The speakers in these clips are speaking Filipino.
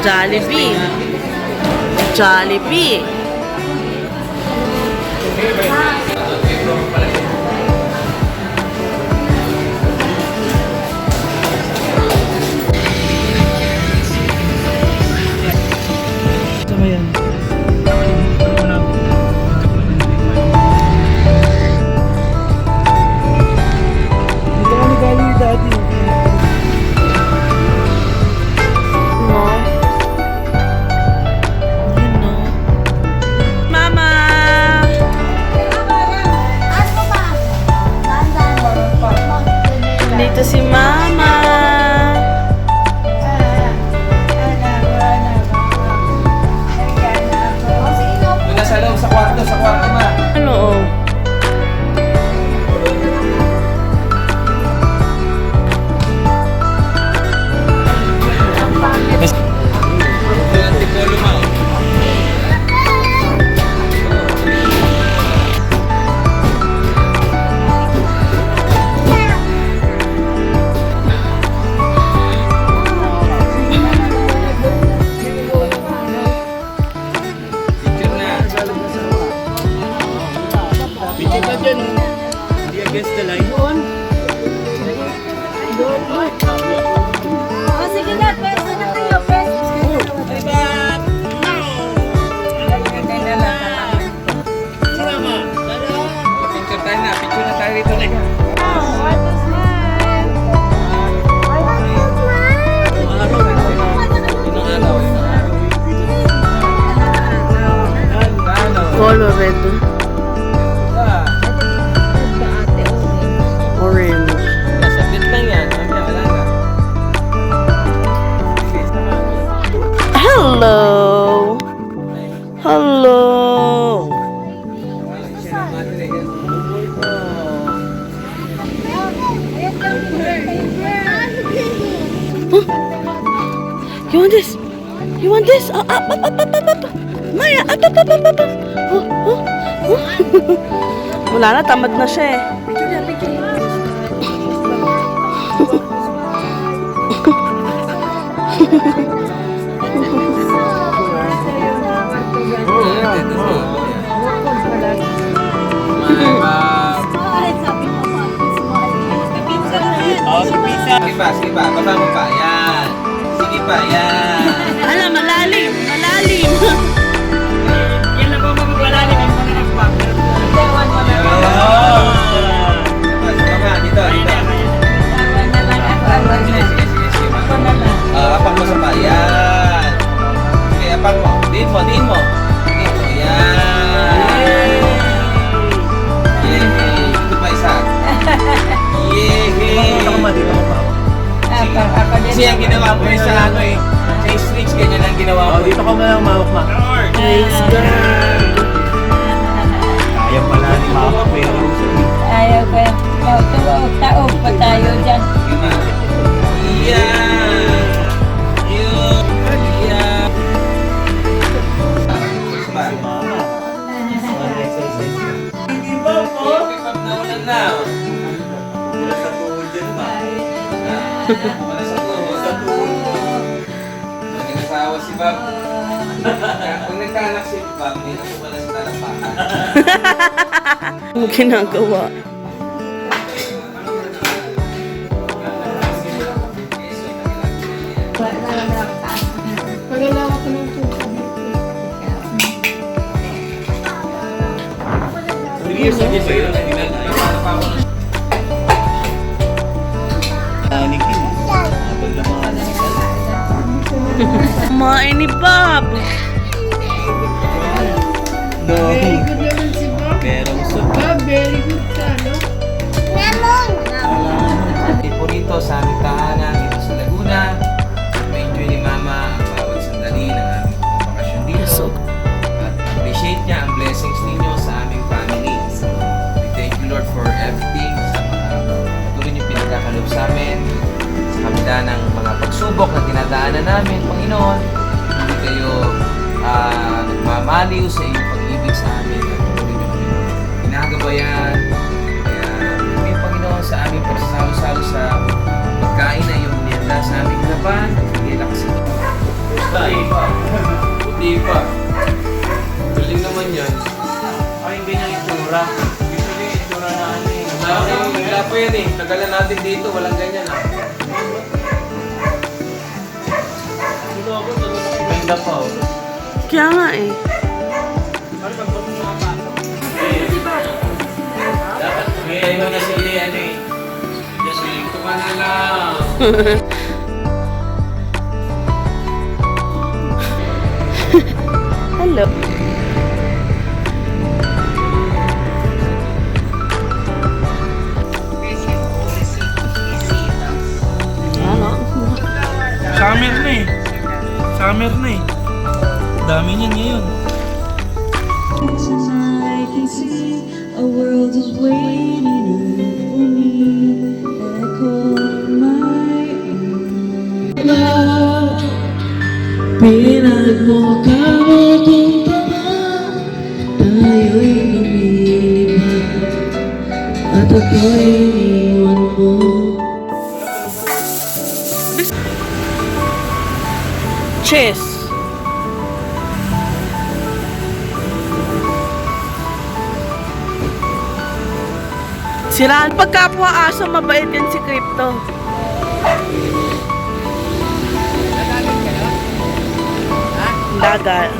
Jollibee. Jollibee. Ito ba yan? Dito kami galing dati. No. Yun, no. Mama! Dito si Mama. Doon na sa loob, sa kwarto ma. Ano, oh? Doon ang tipolo ma. Picture na. Picture ka dyan. Hindi against the line. Sige na, pwesto na kayo, pwesto. Picture tayo na. Picture na tayo rito na. Inong araw. Color red. Orange. Sabit lang yan. Mamaya wala na. Hello! Hello! You want this? You want this? Up, up, up, up, up, up. Maya, up, up, up, up, up. Oh, oh, oh. Wala na, tamad na siya eh. Sige pa, sige pa. Baba mo pa. Yan. Sige pa, yan. Ala, malalim, malalim. Yan na ba magpapalalim yung mga nakpak? Sige, dito, dito. Sige, sige, sige, sige. Apak mo sa pa. Yan. Sige, apak mo. Diin mo, diin mo. Diin mo, yan. Yehey. Ito pa isa. Yehey. Dito ka ma, dito ka ma. Kasi ang ginawa mo sa ano eh. Sa streets, ganyan ang ginawa mo. Dito ka ma lang mawak ma. Praise God. Kaya pala ni mawak pero Ayaw ko yan. Taog pa tayo dyan. Sige na. Yan. Yun. Yan. mama. Exercise. Hindi ba po? Pag naulan na. Wala sa tuhod dyan ma. Wala sa tuhod. Sa tuhod. Naging asawa si Bob. Kung nagkaanak si Bob, may ako wala sa talampakan. Ano ginagawa? Pagalawa ko ng tubig. Sige, sige, sige. Niki. Abal na mga Kumain ni Bob. No. Very good naman si Bob. Pero gusto. Bob, very good ka, no? Po rito sa aming tahanan dito sa Laguna. Ma-enjoy ni Mama ang bawat sandali ng aming bakasyon dito. So, At appreciate niya ang blessings ninyo sa aming family. We thank you Lord for everything sa mga patuloy niyo pinagkakalob sa amin. Sa kabila ng mga pagsubok na dinadaanan namin, Panginoon, hindi kayo nagmamaliw sa iyong pag-ibig sa amin. At patuloy niyo kami ginagabayan. Kaya kami, Panginoon, sa aming pagsasalo-salo sa pagkain na iyong niyanda natin dito, walang ganyan ah. Ganda pa oh. Kaya nga eh. Dapat may ano na sila ano eh. Kasi kumana lang. Hello. Ano? Summer na eh. Summer na eh. Dami niyan ngayon. Tonight I can see a world is waiting for me. Echo my love. Pinagmukha mo kung paano tayo'y lumilipad at ako'y iniwan mo. Chess. Siraan pagkapwa aso, mabait yan si Crypto. Dagat.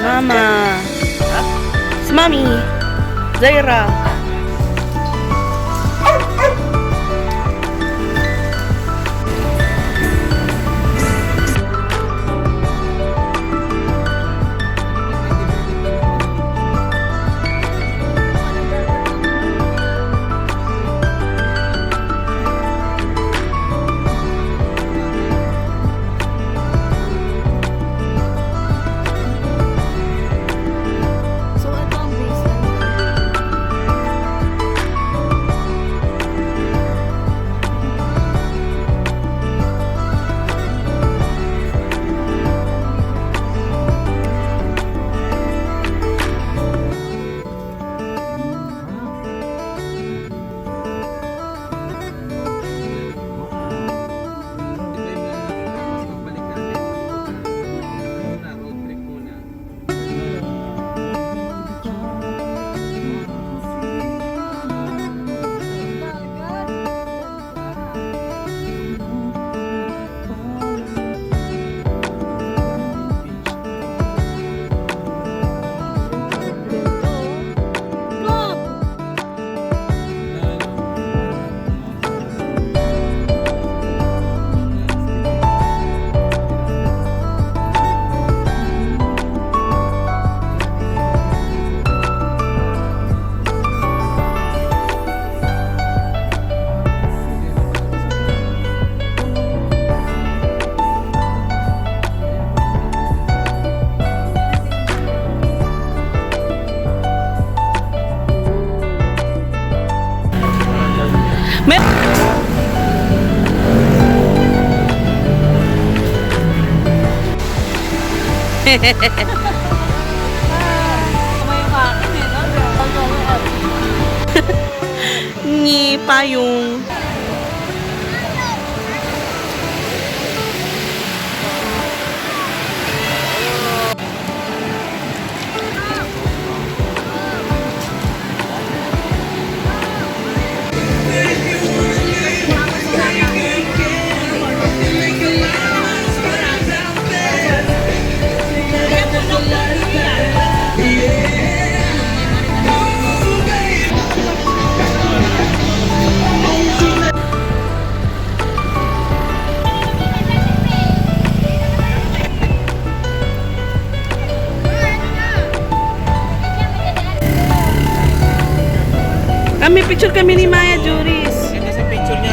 Mama. Si Mami. Zaira. So, ito ang baseline. Mer Ngi payung. Kami picture kami ni Maya Juris. Ganda sa picture niya.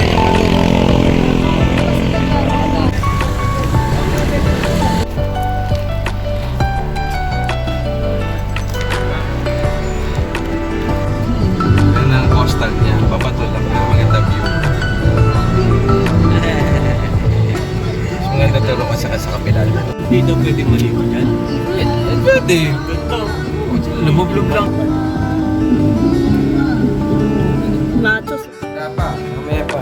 Yan ang coastal niya. Babato lang pero maganda view. Mas maganda turo kasi sa kapila. Dito pwede maliwan yan. Pwede. Ganda. Lumublog lang. Nachos. Wala pa. Mamaya pa.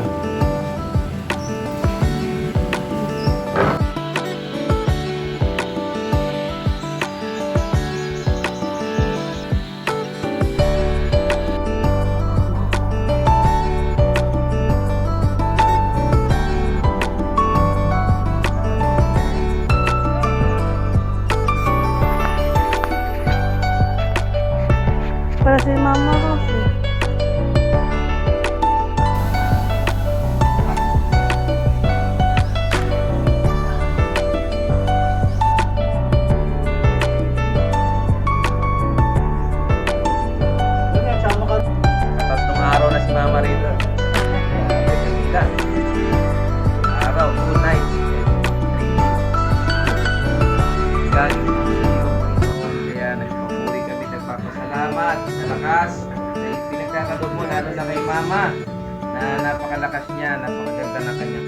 Napakaganda ng kanyang.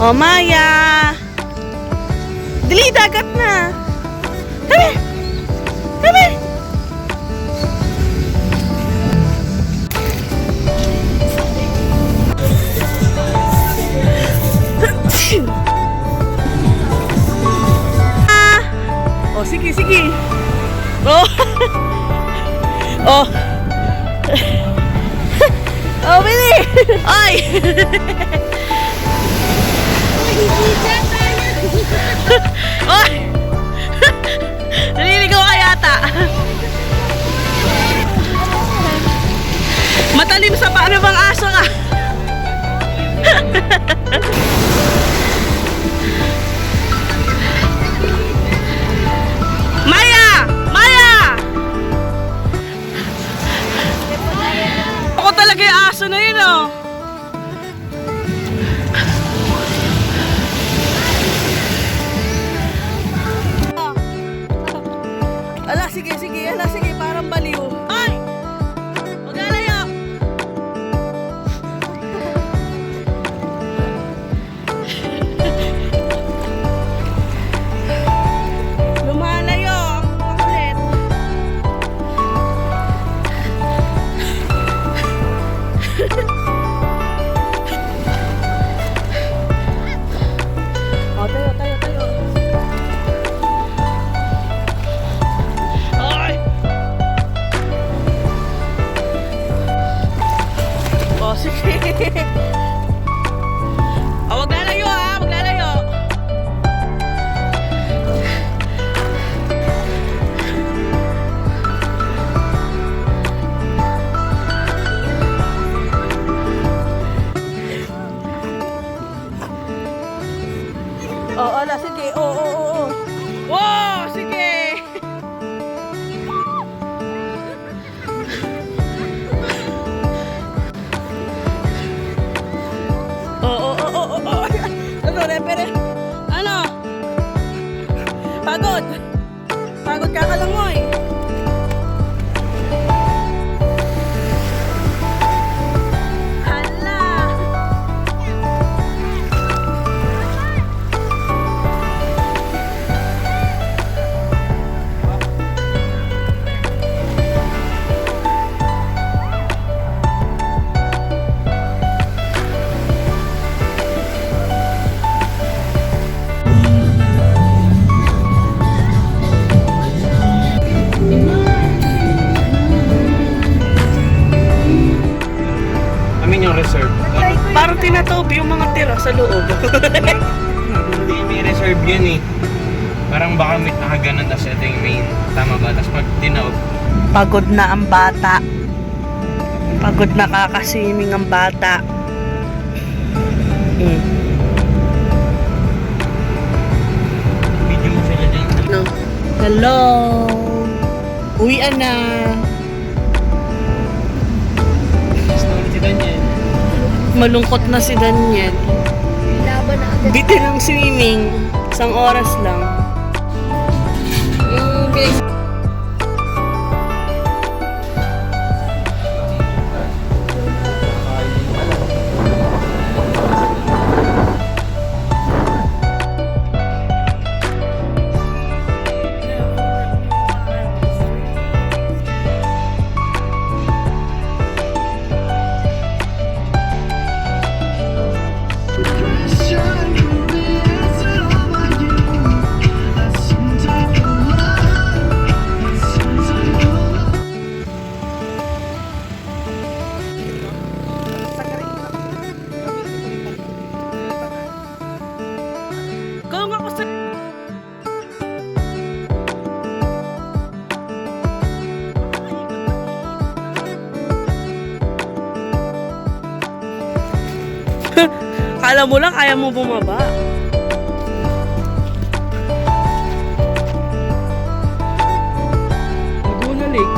Oh, Maya! Dali, dagat na! Kami! Kami! Oh, sige, sige. Oh. Oh. Oh, Billy. Ay. Oy. Naliligaw ka yata. Matalim sa paano bang aso ka? Maya! Maya! Ako talaga yung aso na yun, oh. Ala, sige, sige. Ala, sige. Parang baliw. Ay! Huwag lalayo! Lumalayo ang makulit. Oh, tayo, tayo, tayo. Ay! Oh, sige. Oh, wag lalayo ha, wag lalayo. Oh, ala, sige. Oh, oh, oh, oh. Wow, sige. Oh, oh, oh, oh, oh, oh. Ano, repere? Ano? Pagod. Pagod ka kalangoy. Hala. Amin yung reserve. Parang tinatobi yung mga tira sa loob. Hindi may reserve yun eh. Parang baka may nakaganon tas ito yung main. Tama ba? Tapos pag tinaob, Pagod na ang bata. Pagod na kakasiming ang bata. video mo sila dyan. No. Hello. Uwian na. Story si Daniel. Malungkot na si Daniel. Bitin ng swimming. Isang oras lang. Kung ako sa... Kala mo lang, kaya mo bumaba. Laguna Lake.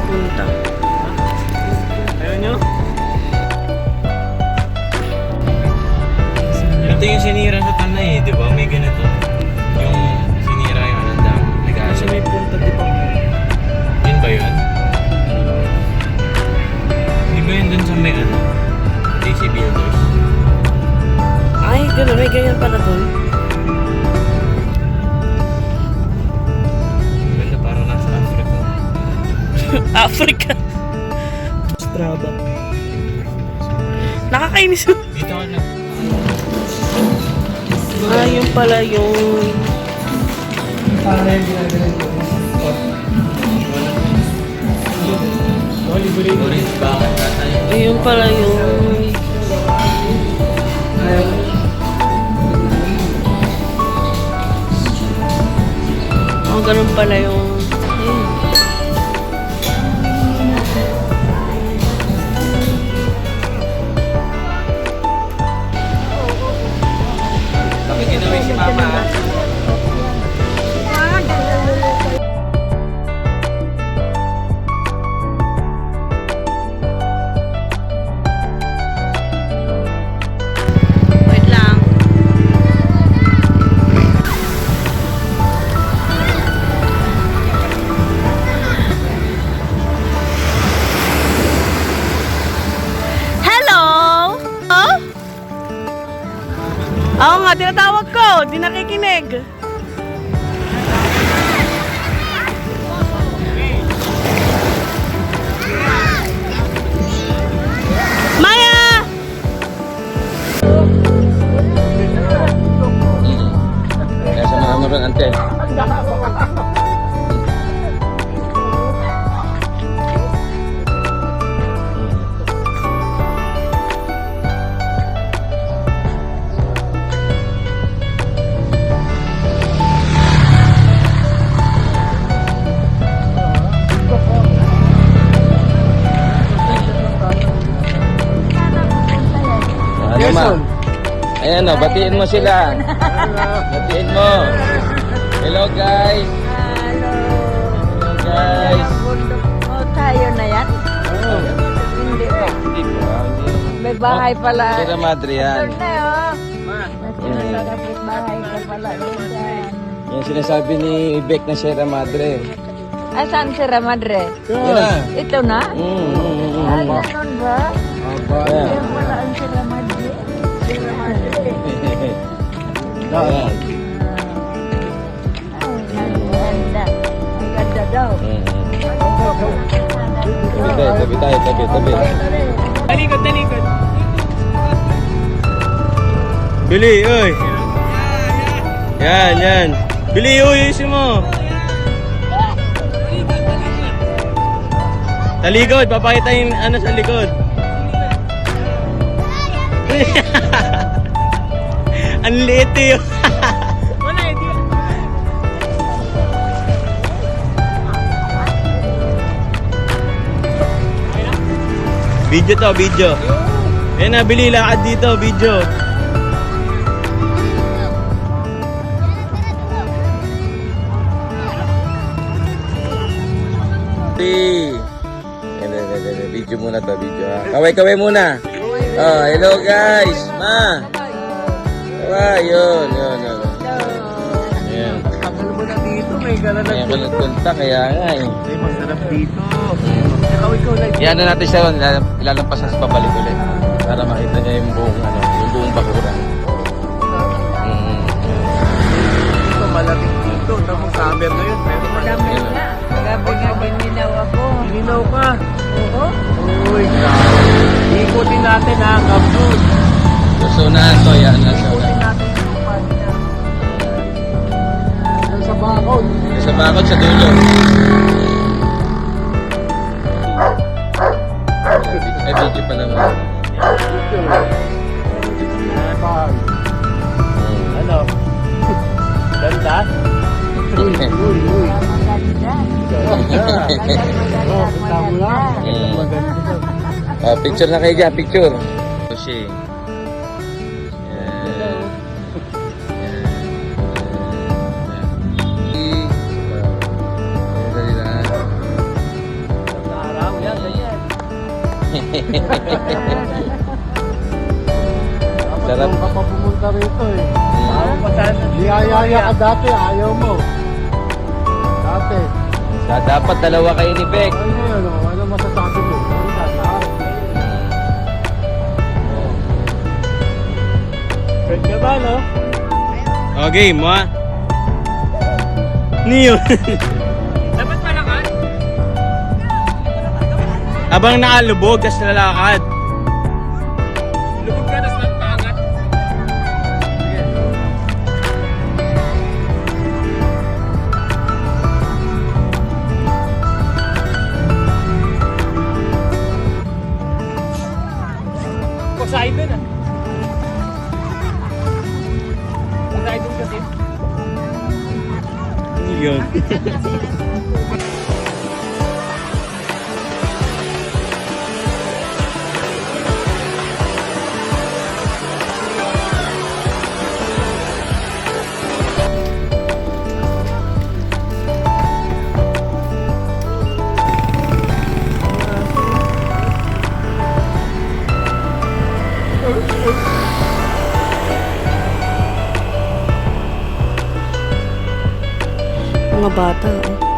Punta. Ayaw nyo? Ito yung sinira sa tanay eh, di ba? May ganun may ganyan pala doon. Ganda, parang nasa Africa. Africa. Straba. Nakakainis. Dito ka na. Yun pala yung... Orange bakit tatay? Yun pala yung... ganun pala yung... Kami ginawin si mama. Wait lang. Hello? Oh? Oo nga, tinatawag ko. Di nakikinig. Maya! Kaya samahan mo rin, ante. Ano ma? Ayan o, batiin mo sila. Batiin mo. Hello guys. Hello. Hello guys. Oh, tayo na yan? Hindi pa. Hindi po. May bahay pala. Sierra Madre yan. Doon na Nakapit bahay ka pala dyan. Yung sinasabi ni Beck na Sierra Madre. Ay, saan si Ramadre? Yan na. Ito na? Ay, Ayan. ganun ba? Yan pala ang si Ramadre. Si Ramadre. Ayan. Ay, ang ganda. Ang ganda daw. Tabi tayo, tabi. Talikod. Bili, oy. Yan. Bili, uy, isin mo. Sa likod, papakita yung ano sa likod. Ang liit yun. Video to, video. Yan na, bili, lakad dito, video. Video muna to, video ha. Kaway muna. Oh, hello guys. Ma. Kaway, yun. Ayan. Tagal mo na dito, may gala Ayan ko nagpunta, kaya nga eh. Ay, masarap dito. Ikaw lang. Yan na natin siya, ilalampasan sa pabalik ulit. Para makita niya yung buong bakuran. Ito, malamig dito. Tapos summer na yun, pero malamig. Ayan. Gabi nga gininaw ako. Gininaw ka. Oo. Uy, grabe. Ikutin natin ha, kapun. Susunahan to, yan na Ikutin natin yung panya. Sa bakod. Sa bakod sa dulo. Ay, video pa naman. Ano? Ganda? Uy. Oh, picture na kayo dyan, picture. Sushi. Araw, yan, ganyan. Sarap. Ka pa pumunta rito eh. Mm. Liyaya ka dati, ayaw mo. Dati. Dapat dalawa kayo ni Beck. Ano yun, ano masasabi mo? Red ka ba, no? Okay, mo ah. Ano yun? Dapat malakad. Habang nakalubog, tas lalakad. Lubog ka, tas nagpaangat. Poseidon ah. Poseidon kasi. Ano yun? Mga bata, oh.